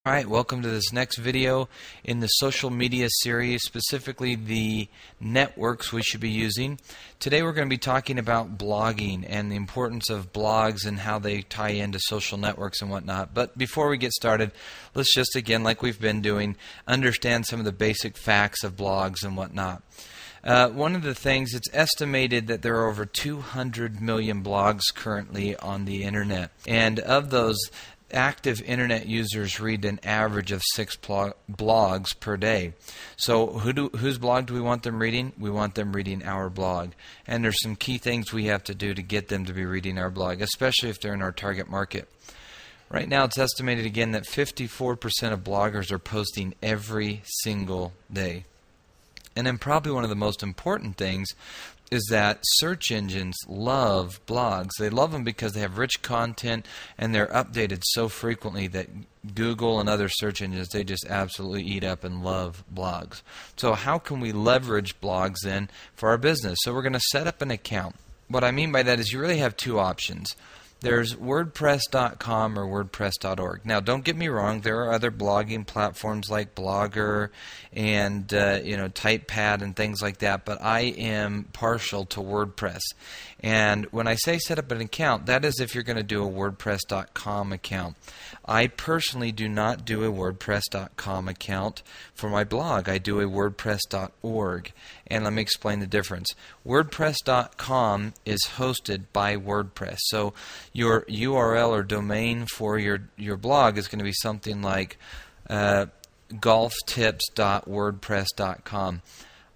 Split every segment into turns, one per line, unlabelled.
Alright, welcome to this next video in the social media series, specifically the networks we should be using. Today we're going to be talking about blogging and the importance of blogs and how they tie into social networks and whatnot. But before we get started, let's just again, like we've been doing, understand some of the basic facts of blogs and whatnot. One of the things, it's estimated that there are over 200 million blogs currently on the internet, and of those, active internet users read an average of 6 blogs per day. So whose blog do we want them reading? We want them reading our blog. And there's some key things we have to do to get them to be reading our blog, especially if they're in our target market. Right now it's estimated again that 54% of bloggers are posting every single day. And then probably one of the most important things is that search engines love blogs. They love them because they have rich content and they're updated so frequently that Google and other search engines, they just absolutely eat up and love blogs. So how can we leverage blogs then for our business? So we're going to set up an account. What I mean by that is you really have two options. There's WordPress.com or WordPress.org. Now, don't get me wrong. There are other blogging platforms like Blogger and TypePad and things like that. But I am partial to WordPress. And when I say set up an account, that is if you're going to do a WordPress.com account. I personally do not do a WordPress.com account for my blog. I do a WordPress.org. And let me explain the difference. WordPress.com is hosted by WordPress. So your URL or domain for your blog is going to be something like golftips.wordpress.com.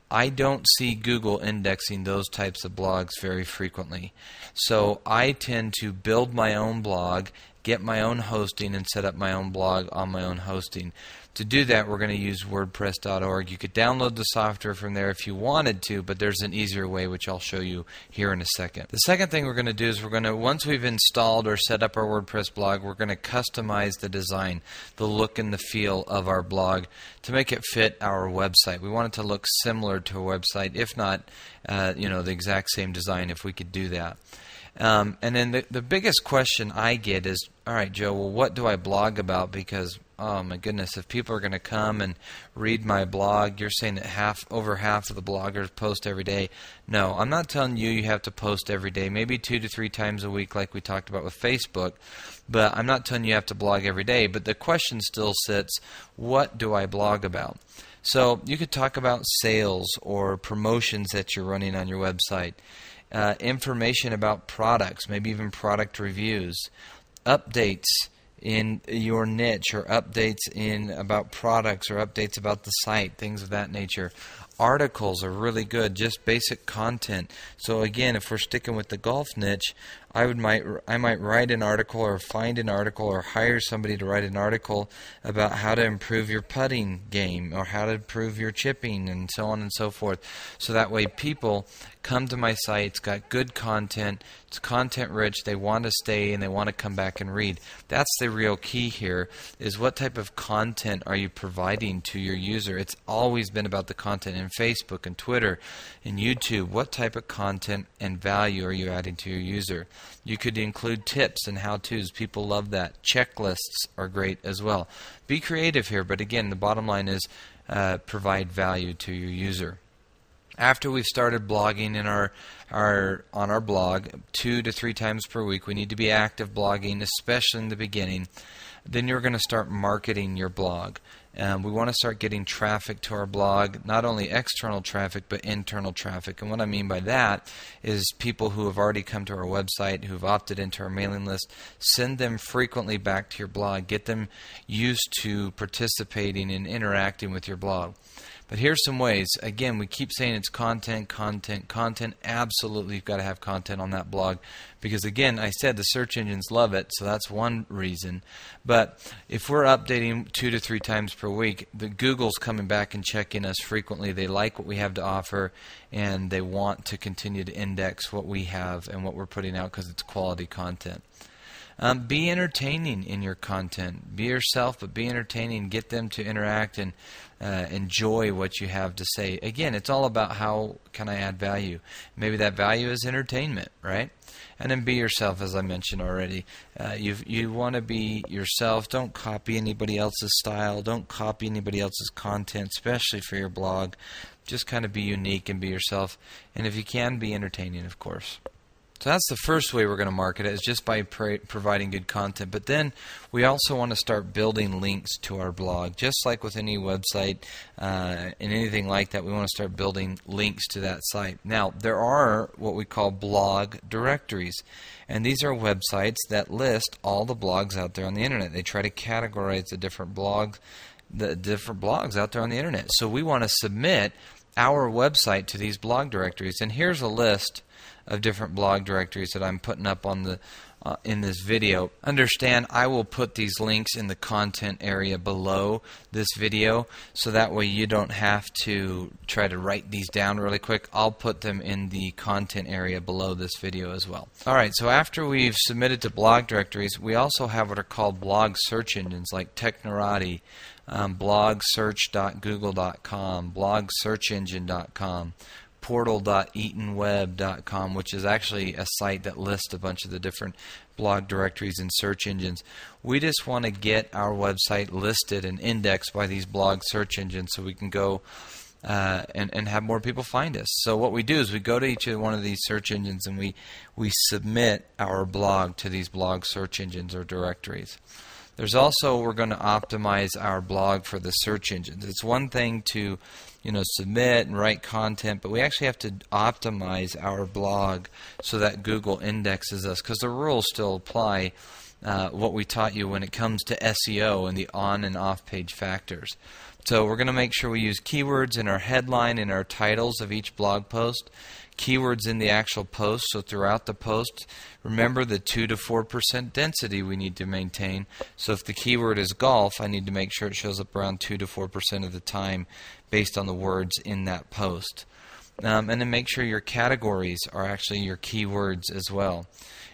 I don't see Google indexing those types of blogs very frequently. So I tend to build my own blog, get my own hosting, and set up my own blog on my own hosting. To do that, we're going to use WordPress.org. You could download the software from there if you wanted to, but there's an easier way, which I'll show you here in a second. The second thing we're going to do is once we've installed or set up our WordPress blog, we're going to customize the design, the look and the feel of our blog to make it fit our website. We want it to look similar to a website, if not, the exact same design, if we could do that. And then the biggest question I get is, all right, Joe, well, what do I blog about? Because, oh my goodness, if people are going to come and read my blog, you're saying that over half of the bloggers post every day. No, I'm not telling you have to post every day, maybe 2 to 3 times a week like we talked about with Facebook, but I'm not telling you have to blog every day. But the question still sits, what do I blog about? So you could talk about sales or promotions that you're running on your website. Information about products, maybe even product reviews, updates in your niche, or updates about products, or updates about the site, things of that nature. Articles are really good, just basic content. So again, if we're sticking with the golf niche, I might write an article or find an article or hire somebody to write an article about how to improve your putting game or how to improve your chipping and so on and so forth. So that way people come to my site, it's got good content, it's content rich, they want to stay and they want to come back and read. That's the real key here, is what type of content are you providing to your user. It's always been about the content in Facebook and Twitter and YouTube. What type of content and value are you adding to your user? You could include tips and how-tos. People love that. Checklists are great as well. Be creative here, but again, the bottom line is provide value to your user. After we've started blogging on our blog 2 to 3 times per week, we need to be active blogging, especially in the beginning. Then you're going to start marketing your blog. We want to start getting traffic to our blog, not only external traffic, but internal traffic. And what I mean by that is people who have already come to our website, who've opted into our mailing list, send them frequently back to your blog. Get them used to participating and interacting with your blog. But here's some ways. Again, we keep saying it's content, content, content. Absolutely, you've got to have content on that blog because, again, I said the search engines love it, so that's one reason. But if we're updating 2 to 3 times per week, the Google's coming back and checking us frequently. They like what we have to offer, and they want to continue to index what we have and what we're putting out because it's quality content. Be entertaining in your content. Be yourself, but be entertaining. Get them to interact and enjoy what you have to say. Again, it's all about how can I add value. Maybe that value is entertainment, right? And then be yourself, as I mentioned already. You want to be yourself. Don't copy anybody else's style. Don't copy anybody else's content, especially for your blog. Just kind of be unique and be yourself. And if you can, be entertaining, of course. So that's the first way we're going to market it, is just by providing good content. But then we also want to start building links to our blog. Just like with any website and anything like that, we want to start building links to that site. Now, there are what we call blog directories. And these are websites that list all the blogs out there on the internet. They try to categorize the different blogs out there on the internet. So we want to submit our website to these blog directories. And here's a list of different blog directories that I'm putting up on the in this video. Understand, I will put these links in the content area below this video, so that way you don't have to try to write these down really quick. I'll put them in the content area below this video as well. Alright, so after we've submitted to blog directories, we also have what are called blog search engines like Technorati, blogsearch.google.com, blogsearchengine.com, portal.eatonweb.com, which is actually a site that lists a bunch of the different blog directories and search engines. We just want to get our website listed and indexed by these blog search engines so we can go and have more people find us. So what we do is we go to each one of these search engines and we submit our blog to these blog search engines or directories. There's also, we're going to optimize our blog for the search engines. It's one thing to, submit and write content, but we actually have to optimize our blog so that Google indexes us, because the rules still apply, what we taught you when it comes to SEO and the on and off page factors. So we're going to make sure we use keywords in our headline and our titles of each blog post, keywords in the actual post, so throughout the post, remember the 2 to 4% density we need to maintain. So if the keyword is golf, I need to make sure it shows up around 2 to 4% of the time based on the words in that post. And then make sure your categories are actually your keywords as well.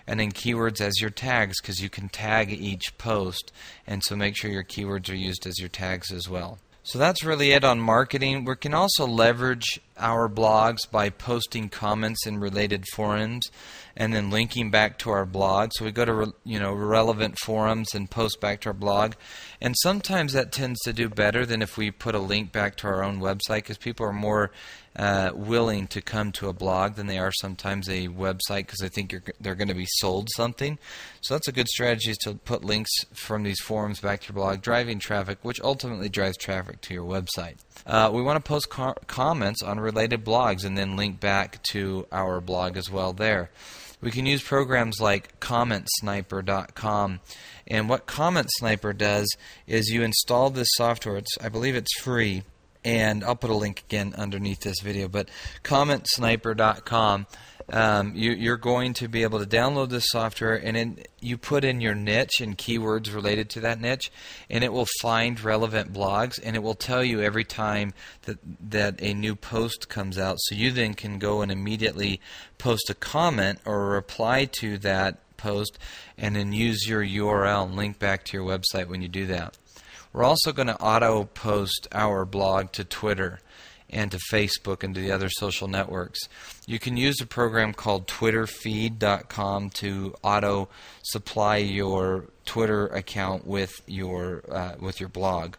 And then keywords as your tags, because you can tag each post, and so make sure your keywords are used as your tags as well. So that's really it on marketing. We can also leverage our blogs by posting comments in related forums and then linking back to our blog. So we go to relevant forums and post back to our blog. And sometimes that tends to do better than if we put a link back to our own website, because people are more willing to come to a blog than they are sometimes a website, because they think they're going to be sold something. So that's a good strategy, is to put links from these forums back to your blog, driving traffic, which ultimately drives traffic to your website. We want to post comments on related blogs and then link back to our blog as well there. We can use programs like CommentSniper.com, and what Comment Sniper does is you install this software. I believe it's free, and I'll put a link again underneath this video, but CommentSniper.com, you're going to be able to download this software, and you put in your niche and keywords related to that niche, and it will find relevant blogs, and it will tell you every time that a new post comes out, so you then can go and immediately post a comment or a reply to that post and then use your URL and link back to your website when you do that. We're also going to auto post our blog to Twitter and to Facebook and to the other social networks. You can use a program called twitterfeed.com to auto supply your Twitter account with your blog.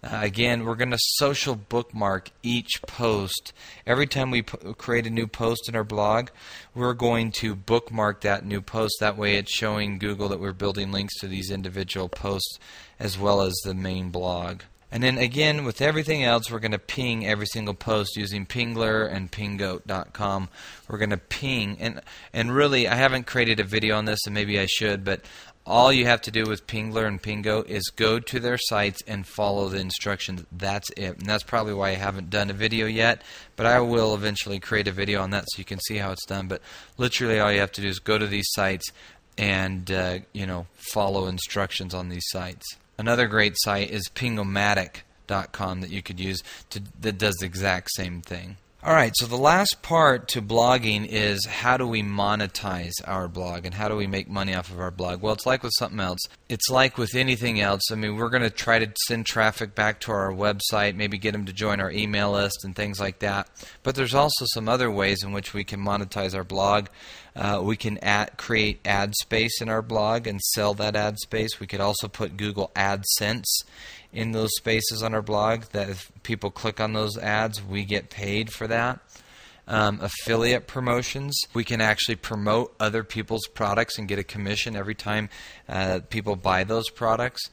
Again, we're going to social bookmark each post. Every time we create a new post in our blog, we're going to bookmark that new post. That way it's showing Google that we're building links to these individual posts as well as the main blog. And then again, with everything else, we're going to ping every single post using Pingler and Pingoat.com. We're going to ping, and really, I haven't created a video on this, and maybe I should, but all you have to do with Pingler and Pingoat is go to their sites and follow the instructions. That's it. And that's probably why I haven't done a video yet, but I will eventually create a video on that so you can see how it's done. But literally all you have to do is go to these sites and follow instructions on these sites. Another great site is Pingomatic.com that you could use that does the exact same thing. Alright, so the last part to blogging is how do we monetize our blog and how do we make money off of our blog? Well, it's like with something else. It's like with anything else. I mean, we're going to try to send traffic back to our website, maybe get them to join our email list and things like that. But there's also some other ways in which we can monetize our blog. We can create ad space in our blog and sell that ad space. We could also put Google AdSense in those spaces on our blog that if people click on those ads, we get paid for that. Affiliate promotions. We can actually promote other people's products and get a commission every time people buy those products.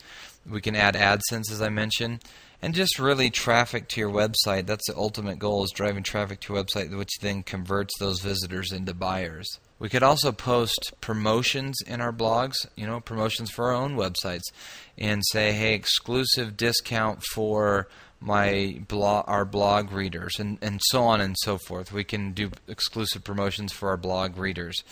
We can add AdSense, as I mentioned. And just really traffic to your website. That's the ultimate goal, is driving traffic to your website, which then converts those visitors into buyers. We could also post promotions in our blogs, promotions for our own websites, and say, hey, exclusive discount for our blog readers, and so on and so forth. We can do exclusive promotions for our blog readers.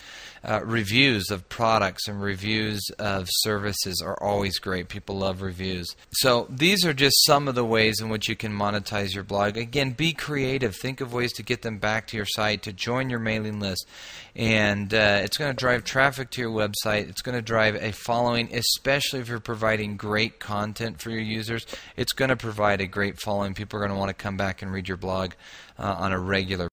Reviews of products and reviews of services are always great. People love reviews. So these are just some of the ways in which you can monetize your blog. Again, be creative. Think of ways to get them back to your site, to join your mailing list. And it's going to drive traffic to your website. It's going to drive a following, especially if you're providing great content for your users. It's going to provide a great following. People are going to want to come back and read your blog on a regular